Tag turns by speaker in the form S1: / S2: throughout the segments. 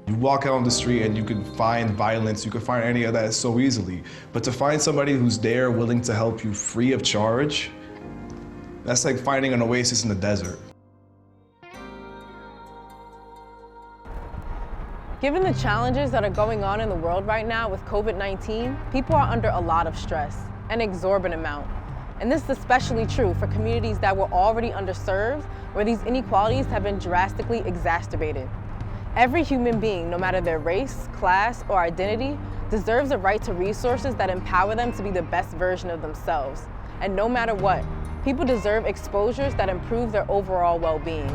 S1: You walk out on the street and you can find violence, you can find any of that so easily. But to find somebody who's there willing to help you free of charge, that's like finding an oasis in the desert.
S2: Given the challenges that are going on in the world right now with COVID-19, people are under a lot of stress, an exorbitant amount. And this is especially true for communities that were already underserved, where these inequalities have been drastically exacerbated. Every human being, no matter their race, class, or identity, deserves a right to resources that empower them to be the best version of themselves. And no matter what, people deserve exposures that improve their overall well-being.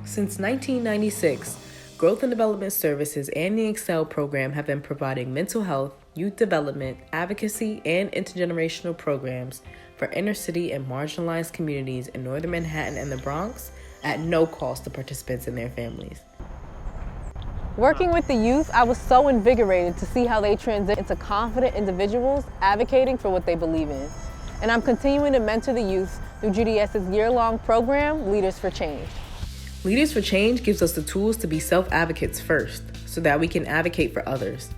S3: Since 1996, Growth and Development Services and the Excel program have been providing mental health, youth development, advocacy, and intergenerational programs for inner city and marginalized communities in Northern Manhattan and the Bronx at no cost to participants and their families.
S2: Working with the youth, I was so invigorated to see how they transition into confident individuals advocating for what they believe in. And I'm continuing to mentor the youth through GDS's year-long program, Leaders for Change.
S3: Leaders for Change gives us the tools to be self-advocates first, so that we can advocate for others.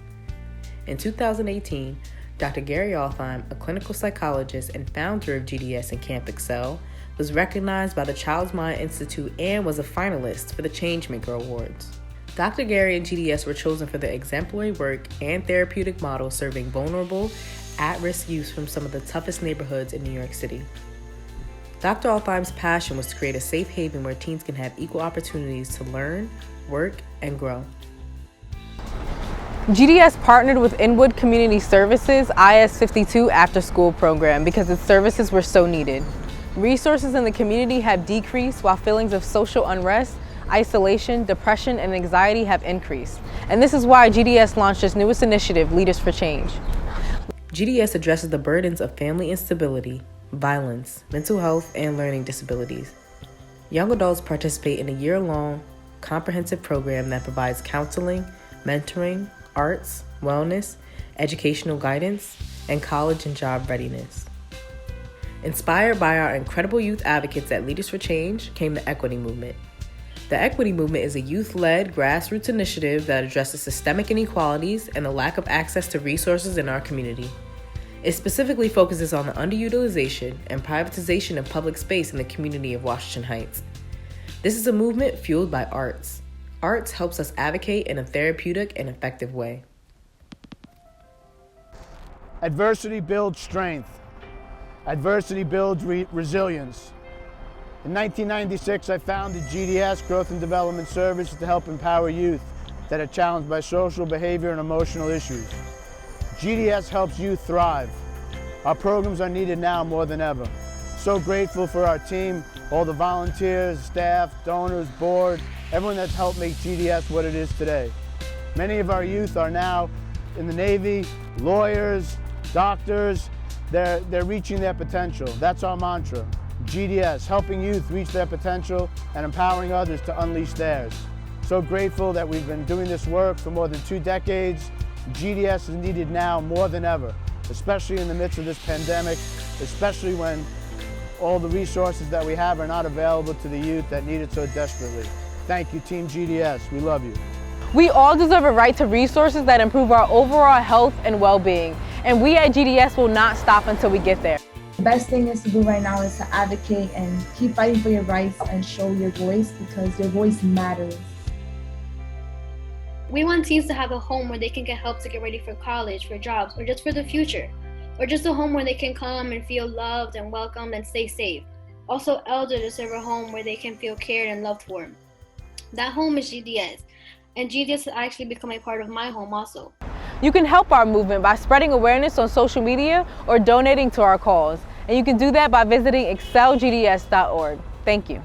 S3: In 2018, Dr. Gary Altheim, a clinical psychologist and founder of GDS and Camp Excel, was recognized by the Child's Mind Institute and was a finalist for the Changemaker Awards. Dr. Gary and GDS were chosen for their exemplary work and therapeutic model serving vulnerable, at-risk youth from some of the toughest neighborhoods in New York City. Dr. Altheim's passion was to create a safe haven where teens can have equal opportunities to learn, work, and grow.
S2: GDS partnered with Inwood Community Services IS-52 after-school program because its services were so needed. Resources in the community have decreased while feelings of social unrest, isolation, depression, and anxiety have increased. And this is why GDS launched its newest initiative, Leaders for Change.
S3: GDS addresses the burdens of family instability, violence, mental health, and learning disabilities. Young adults participate in a year-long, comprehensive program that provides counseling, mentoring, arts, wellness, educational guidance, and college and job readiness. Inspired by our incredible youth advocates at Leaders for Change came the Equity Movement. The Equity Movement is a youth-led grassroots initiative that addresses systemic inequalities and the lack of access to resources in our community. It specifically focuses on the underutilization and privatization of public space in the community of Washington Heights. This is a movement fueled by arts. Arts helps us advocate in a therapeutic and effective way.
S4: Adversity builds strength. Adversity builds resilience. In 1996, I founded GDS, Growth and Development Services, to help empower youth that are challenged by social, behavior, and emotional issues. GDS helps youth thrive. Our programs are needed now more than ever. So grateful for our team, all the volunteers, staff, donors, board, everyone that's helped make GDS what it is today. Many of our youth are now in the Navy, lawyers, doctors. They're reaching their potential. That's our mantra. GDS, helping youth reach their potential and empowering others to unleash theirs. So grateful that we've been doing this work for more than 2 decades. GDS is needed now more than ever, especially in the midst of this pandemic, especially when all the resources that we have are not available to the youth that need it so desperately. Thank you, Team GDS. We love you.
S2: We all deserve a right to resources that improve our overall health and well-being, and we at GDS will not stop until we get there.
S5: The best thing is to do right now is to advocate and keep fighting for your rights and show your voice, because your voice matters.
S6: We want teens to have a home where they can get help to get ready for college, for jobs, or just for the future. Or just a home where they can come and feel loved and welcomed and stay safe. Also, elders deserve a home where they can feel cared and loved for. That home is GDS, and GDS has actually become a part of my home also.
S2: You can help our movement by spreading awareness on social media or donating to our cause. And you can do that by visiting excelgds.org. Thank you.